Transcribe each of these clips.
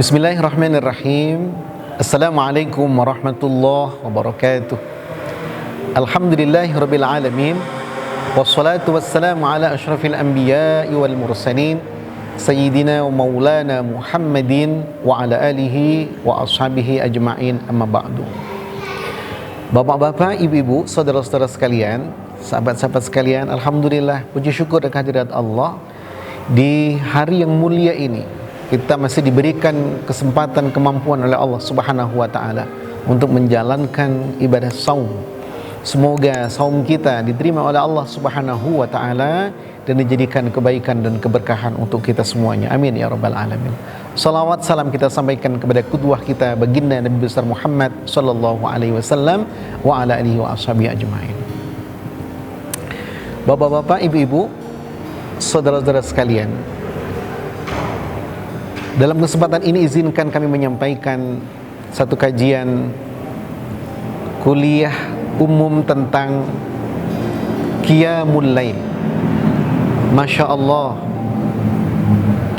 Bismillahirrahmanirrahim. Assalamualaikum warahmatullahi wabarakatuh. Alhamdulillahirabbil alamin. Wassalatu wassalamu ala asyrafil anbiya'i wal mursalin sayyidina wa maulana Muhammadin wa ala alihi wa ashabihi ajma'in, amma ba'du. Bapak-bapak, ibu-ibu, saudara-saudara sekalian, sahabat-sahabat sekalian, alhamdulillah, puji syukur dan kehadirat Allah, di hari yang mulia ini kita masih diberikan kesempatan, kemampuan oleh Allah Subhanahu wa taala untuk menjalankan ibadah saum. Semoga saum kita diterima oleh Allah Subhanahu wa taala dan dijadikan kebaikan dan keberkahan untuk kita semuanya. Amin ya rabbal alamin. Salawat salam kita sampaikan kepada qudwah kita, baginda Nabi besar Muhammad sallallahu alaihi wasallam wa ala alihi wa ashabihi ajmain. Bapak-bapak, ibu-ibu, saudara-saudara sekalian, dalam kesempatan ini izinkan kami menyampaikan satu kajian kuliah umum tentang Qiyamul Lail. Masya Allah,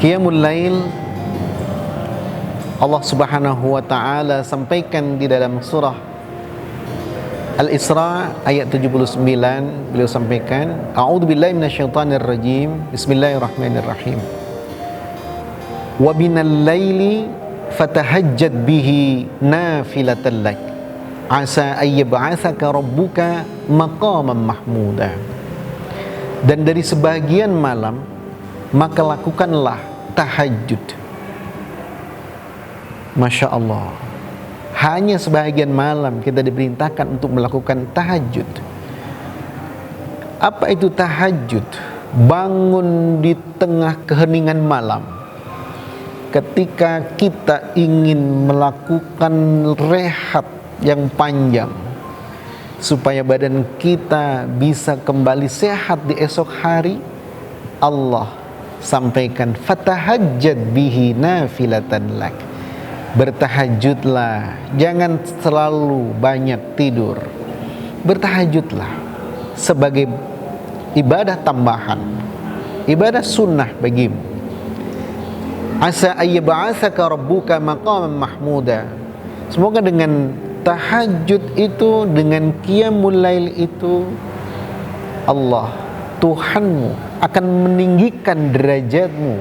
Qiyamul Lail Allah Subhanahu wa ta'ala sampaikan di dalam surah Al-Isra ayat 79. Beliau sampaikan, A'udzubillahi minasyaitonirrajim, Bismillahirrahmanirrahim. Wa minal laili fatahajjad bihi nafilatan lak asa ayyab'atsaka rabbuka maqaman mahmuda. Dan dari sebagian malam maka lakukanlah tahajud. Masya Allah, hanya sebagian malam kita diperintahkan untuk melakukan tahajud. Apa itu tahajud? Bangun di tengah keheningan malam, ketika kita ingin melakukan rehat yang panjang supaya badan kita bisa kembali sehat di esok hari, Allah sampaikan fatahajjad bihi nafilatan lak. Bertahajudlah, jangan selalu banyak tidur. Bertahajudlah sebagai ibadah tambahan, ibadah sunnah bagimu. Asa ayyab'atsaka rabbuka maqaman mahmuda. Semoga dengan tahajud itu, dengan qiyamul lail itu, Allah Tuhanmu akan meninggikan derajatmu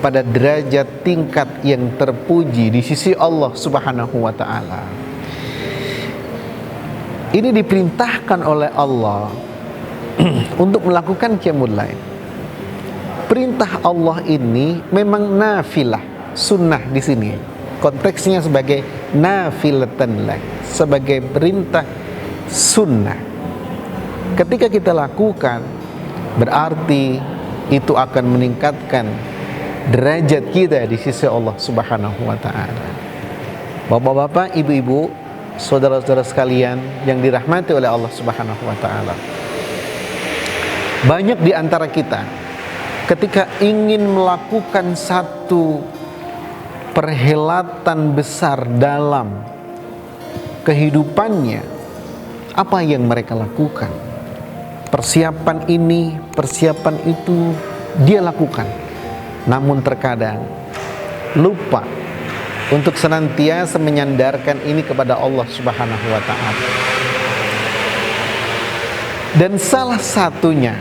pada derajat tingkat yang terpuji di sisi Allah Subhanahu wa ta'ala. Ini diperintahkan oleh Allah untuk melakukan qiyamul lail. Perintah Allah ini memang nafilah, sunnah di sini. Konteksnya sebagai nafilatan lak, sebagai perintah sunnah. Ketika kita lakukan, berarti itu akan meningkatkan derajat kita di sisi Allah Subhanahu wa ta'ala. Bapak-bapak, ibu-ibu, saudara-saudara sekalian yang dirahmati oleh Allah Subhanahu wa ta'ala, banyak di antara kita ketika ingin melakukan satu perhelatan besar dalam kehidupannya, apa yang mereka lakukan? Persiapan ini, persiapan itu dia lakukan, namun terkadang lupa untuk senantiasa menyandarkan ini kepada Allah Subhanahu wa ta'ala. Dan salah satunya,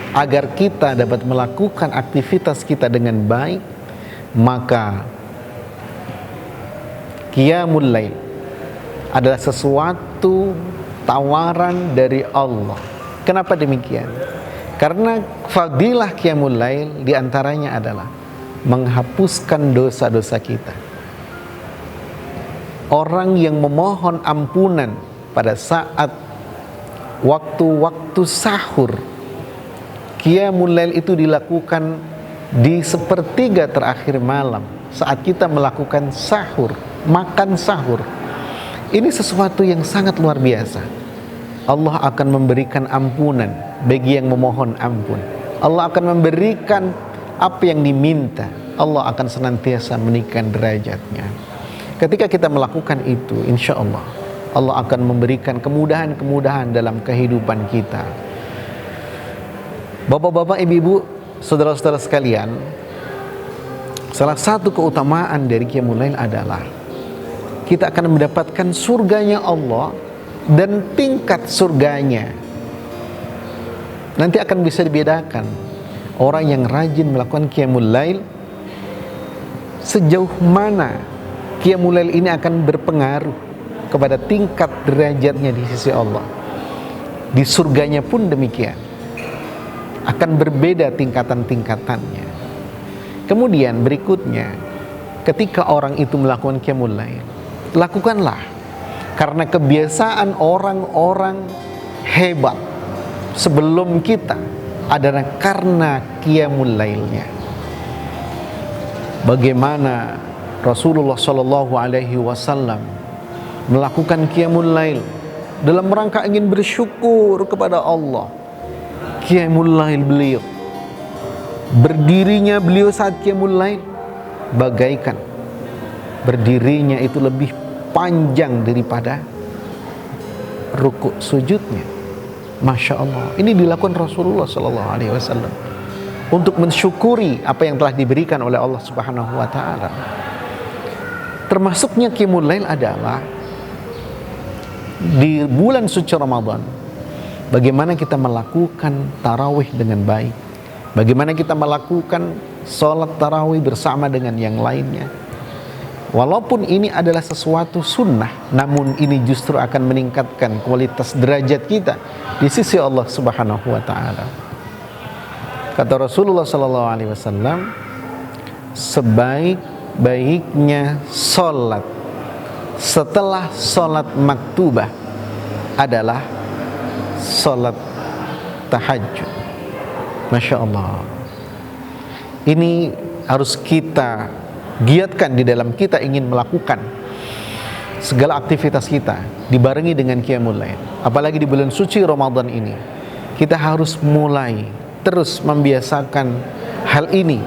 agar kita dapat melakukan aktivitas kita dengan baik, maka qiyamul lail adalah sesuatu tawaran dari Allah. Kenapa demikian? Karena fadilah qiyamul lail diantaranya adalah menghapuskan dosa-dosa kita. Orang yang memohon ampunan pada saat waktu-waktu sahur, qiyamul lail itu dilakukan di sepertiga terakhir malam saat kita melakukan sahur, makan sahur. Ini sesuatu yang sangat luar biasa. Allah akan memberikan ampunan bagi yang memohon ampun. Allah akan memberikan apa yang diminta. Allah akan senantiasa meninggikan derajatnya. Ketika kita melakukan itu, insya Allah Allah akan memberikan kemudahan-kemudahan dalam kehidupan kita. Bapak-bapak, ibu-ibu, saudara-saudara sekalian, Salah satu keutamaan dari Qiyamul Lail adalah kita akan mendapatkan surganya Allah, dan tingkat surganya nanti akan bisa dibedakan. Orang yang rajin melakukan Qiyamul Lail, sejauh mana Qiyamul Lail ini akan berpengaruh kepada tingkat derajatnya di sisi Allah. Di surganya pun demikian, akan berbeda tingkatan-tingkatannya. Kemudian berikutnya, ketika orang itu melakukan Qiyamul Lail, lakukanlah karena kebiasaan orang-orang hebat sebelum kita adalah karena Qiyamul Lailnya. Bagaimana Rasulullah Shallallahu Alaihi Wasallam melakukan Qiyamul Lail dalam rangka ingin bersyukur kepada Allah. Qiyamul Lail beliau, berdirinya beliau saat Qiyamul Lail bagaikan berdirinya itu lebih panjang daripada rukuk sujudnya. Masya Allah, ini dilakukan Rasulullah Sallallahu Alaihi Wasallam untuk mensyukuri apa yang telah diberikan oleh Allah Subhanahu Wa Taala. Termasuknya Qiyamul Lail adalah di bulan suci Ramadan, bagaimana kita melakukan tarawih dengan baik, bagaimana kita melakukan sholat tarawih bersama dengan yang lainnya. Walaupun ini adalah sesuatu sunnah, namun ini justru akan meningkatkan kualitas derajat kita di sisi Allah Subhanahu wa taala. Kata Rasulullah sallallahu alaihi wasallam, sebaik-baiknya salat setelah salat maktubah adalah salat tahajud. Masya Allah. Ini harus kita giatkan di dalam kita ingin melakukan segala aktivitas kita dibarengi dengan Qiyamul Lail. Apalagi di bulan suci Ramadan ini, kita harus mulai terus membiasakan hal ini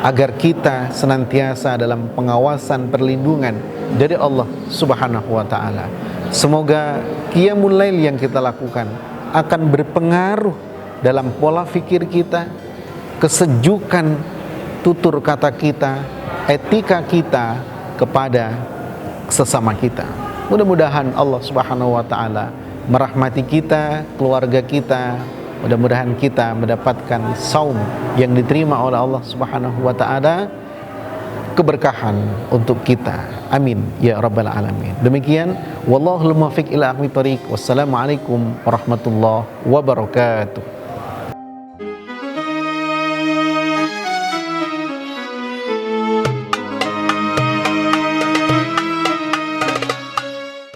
agar kita senantiasa dalam pengawasan perlindungan dari Allah Subhanahu wa taala. Semoga Qiyamul Lail yang kita lakukan akan berpengaruh dalam pola pikir kita, kesejukan tutur kata kita, etika kita kepada sesama kita. Mudah-mudahan Allah Subhanahu wa taala merahmati kita, keluarga kita. Mudah-mudahan kita mendapatkan saum yang diterima oleh Allah Subhanahu wa taala, keberkahan untuk kita. Amin ya rabbal alamin. Demikian, wallahul muwaffiq ila aqwamit thoriq. Wassalamualaikum warahmatullahi wabarakatuh.